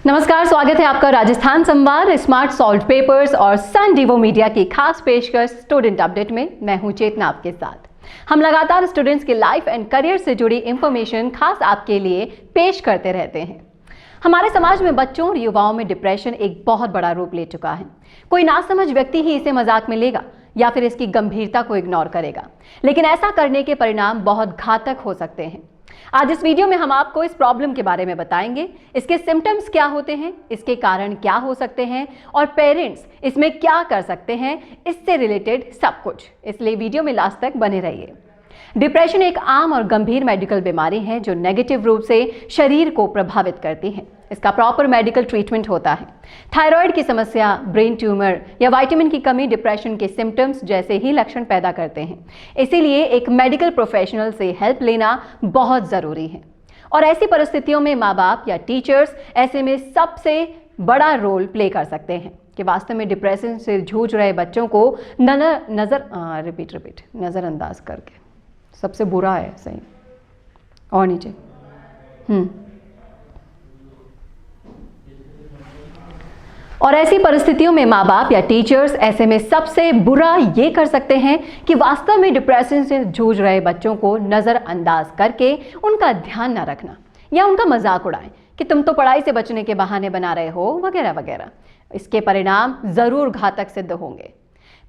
नमस्कार, स्वागत है आपका राजस्थान संवाद, स्मार्ट सॉल्व पेपर्स और सन डिवो मीडिया की खास पेशकश स्टूडेंट अपडेट में मैं हूं चेतना आपके साथ। हम लगातार स्टूडेंट्स के लाइफ एंड करियर से जुड़ी इंफॉर्मेशन खास आपके लिए पेश करते रहते हैं। हमारे समाज में बच्चों और युवाओं में डिप्रेशन एक बहुत बड़ा रूप ले चुका है। कोई नासमझ व्यक्ति ही इसे मजाक में लेगा या फिर इसकी गंभीरता को इग्नोर करेगा, लेकिन ऐसा करने के परिणाम बहुत घातक हो सकते हैं। आज इस वीडियो में हम आपको इस प्रॉब्लम के बारे में बताएंगे, इसके सिम्टम्स क्या होते हैं, इसके कारण क्या हो सकते हैं और पेरेंट्स इसमें क्या कर सकते हैं, इससे रिलेटेड सब कुछ। इसलिए वीडियो में लास्ट तक बने रहिए। डिप्रेशन एक आम और गंभीर मेडिकल बीमारी है जो नेगेटिव रूप से शरीर को प्रभावित करती है। इसका प्रॉपर मेडिकल ट्रीटमेंट होता है। थायराइड की समस्या, ब्रेन ट्यूमर या विटामिन की कमी डिप्रेशन के सिम्टम्स जैसे ही लक्षण पैदा करते हैं। इसीलिए एक मेडिकल प्रोफेशनल से हेल्प लेना बहुत ज़रूरी है। और ऐसी परिस्थितियों में माँ बाप या टीचर्स ऐसे में सबसे बड़ा रोल प्ले कर सकते हैं कि वास्तव में डिप्रेशन से जूझ रहे बच्चों को नज़रअंदाज करके, सबसे बुरा है, सही और नीचे और ऐसी परिस्थितियों में माँ बाप या टीचर्स ऐसे में सबसे बुरा ये कर सकते हैं कि वास्तव में डिप्रेशन से जूझ रहे बच्चों को नज़रअंदाज करके उनका ध्यान न रखना या उनका मजाक उड़ाएं कि तुम तो पढ़ाई से बचने के बहाने बना रहे हो वगैरह वगैरह। इसके परिणाम ज़रूर घातक सिद्ध होंगे।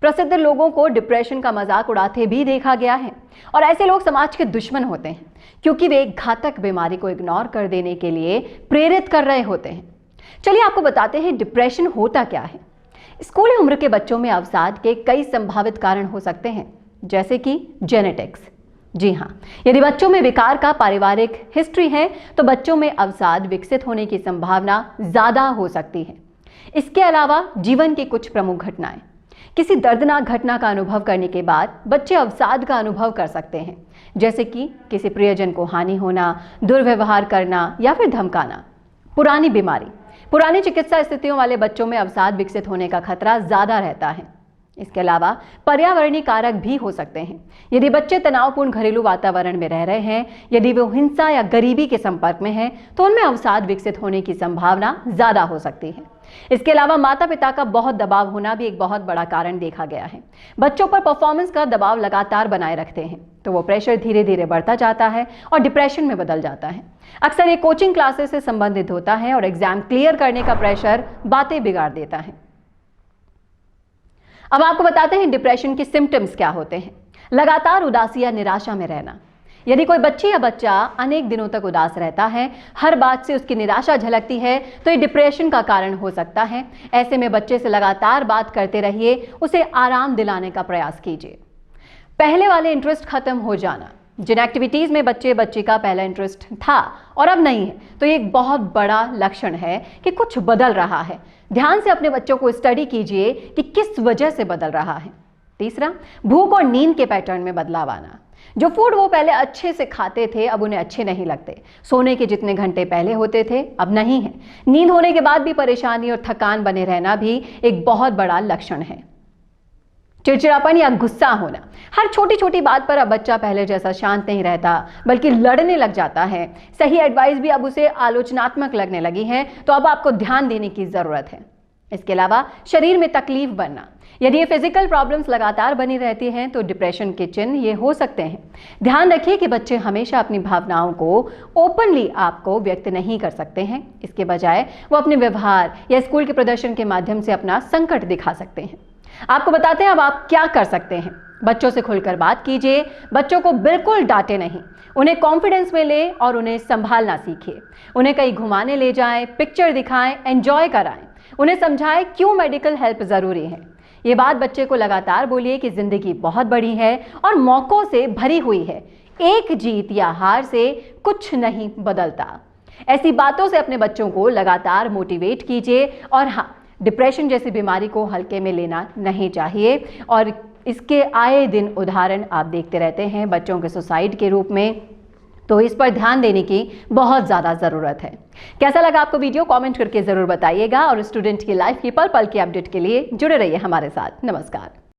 प्रसिद्ध लोगों को डिप्रेशन का मजाक उड़ाते भी देखा गया है और ऐसे लोग समाज के दुश्मन होते हैं क्योंकि वे एक घातक बीमारी को इग्नोर कर देने के लिए प्रेरित कर रहे होते हैं। चलिए आपको बताते हैं डिप्रेशन होता क्या है। स्कूली उम्र के बच्चों में अवसाद के कई संभावित कारण हो सकते हैं, जैसे कि जेनेटिक्स। जी हाँ, यदि बच्चों में विकार का पारिवारिक हिस्ट्री है तो बच्चों में अवसाद विकसित होने की संभावना ज़्यादा हो सकती है। इसके अलावा जीवन की कुछ प्रमुख घटनाएं, किसी दर्दनाक घटना का अनुभव करने के बाद बच्चे अवसाद का अनुभव कर सकते हैं, जैसे कि किसी प्रियजन को हानि होना, दुर्व्यवहार करना या फिर धमकाना। पुरानी बीमारी, पुरानी चिकित्सा स्थितियों वाले बच्चों में अवसाद विकसित होने का खतरा ज़्यादा रहता है। इसके अलावा पर्यावरणीय कारक भी हो सकते हैं। यदि बच्चे तनावपूर्ण घरेलू वातावरण में रह रहे हैं, यदि वे हिंसा या गरीबी के संपर्क में हैं, तो उनमें अवसाद विकसित होने की संभावना ज़्यादा हो सकती है। इसके अलावा माता पिता का बहुत दबाव होना भी एक बहुत बड़ा कारण देखा गया है। बच्चों पर परफॉर्मेंस का दबाव लगातार बनाए रखते हैं तो वो प्रेशर धीरे धीरे बढ़ता जाता है और डिप्रेशन में बदल जाता है। अक्सर ये कोचिंग क्लासेस से संबंधित होता है और एग्जाम क्लियर करने का प्रेशर बातें बिगाड़ देता है। अब आपको बताते हैं डिप्रेशन के सिम्टम्स क्या होते हैं। लगातार उदासी या निराशा में रहना। यदि कोई बच्ची या बच्चा अनेक दिनों तक उदास रहता है, हर बात से उसकी निराशा झलकती है, तो ये डिप्रेशन का कारण हो सकता है। ऐसे में बच्चे से लगातार बात करते रहिए, उसे आराम दिलाने का प्रयास कीजिए। पहले वाले इंटरेस्ट खत्म हो जाना। जिन एक्टिविटीज़ में बच्चे का पहला इंटरेस्ट था और अब नहीं है, तो ये एक बहुत बड़ा लक्षण है कि कुछ बदल रहा है। ध्यान से अपने बच्चों को स्टडी कीजिए कि किस वजह से बदल रहा है। तीसरा, भूख और नींद के पैटर्न में बदलाव आना। जो फूड वो पहले अच्छे से खाते थे अब उन्हें अच्छे नहीं लगते। सोने के जितने घंटे पहले होते थे अब नहीं है। नींद होने के बाद भी परेशानी और थकान बने रहना भी एक बहुत बड़ा लक्षण है। चिड़चिड़ापन या गुस्सा होना। हर छोटी छोटी बात पर अब बच्चा पहले जैसा शांत नहीं रहता बल्कि लड़ने लग जाता है। सही एडवाइस भी अब उसे आलोचनात्मक लगने लगी है, तो अब आपको ध्यान देने की ज़रूरत है। इसके अलावा शरीर में तकलीफ बनना। यदि ये फिजिकल प्रॉब्लम्स लगातार बनी रहती हैं तो डिप्रेशन के चिन्ह ये हो सकते हैं। ध्यान रखिए कि बच्चे हमेशा अपनी भावनाओं को ओपनली आपको व्यक्त नहीं कर सकते हैं। इसके बजाय वो अपने व्यवहार या स्कूल के प्रदर्शन के माध्यम से अपना संकट दिखा सकते हैं। आपको बताते हैं अब आप क्या कर सकते हैं। बच्चों से खुलकर बात कीजिए। बच्चों को बिल्कुल डांटे नहीं, उन्हें कॉन्फिडेंस में ले और उन्हें संभालना सीखिए। उन्हें कहीं घुमाने ले जाएं, पिक्चर दिखाएं, एंजॉय कराएं। उन्हें समझाएं क्यों मेडिकल हेल्प ज़रूरी है। ये बात बच्चे को लगातार बोलिए कि ज़िंदगी बहुत बड़ी है और मौक़ों से भरी हुई है। एक जीत या हार से कुछ नहीं बदलता। ऐसी बातों से अपने बच्चों को लगातार मोटिवेट कीजिए। और हाँ, डिप्रेशन जैसी बीमारी को हल्के में लेना नहीं चाहिए और इसके आए दिन उदाहरण आप देखते रहते हैं बच्चों के सुसाइड के रूप में, तो इस पर ध्यान देने की बहुत ज़्यादा ज़रूरत है। कैसा लगा आपको वीडियो, कमेंट करके ज़रूर बताइएगा और स्टूडेंट की लाइफ की पल पल की अपडेट के लिए जुड़े रहिए हमारे साथ। नमस्कार।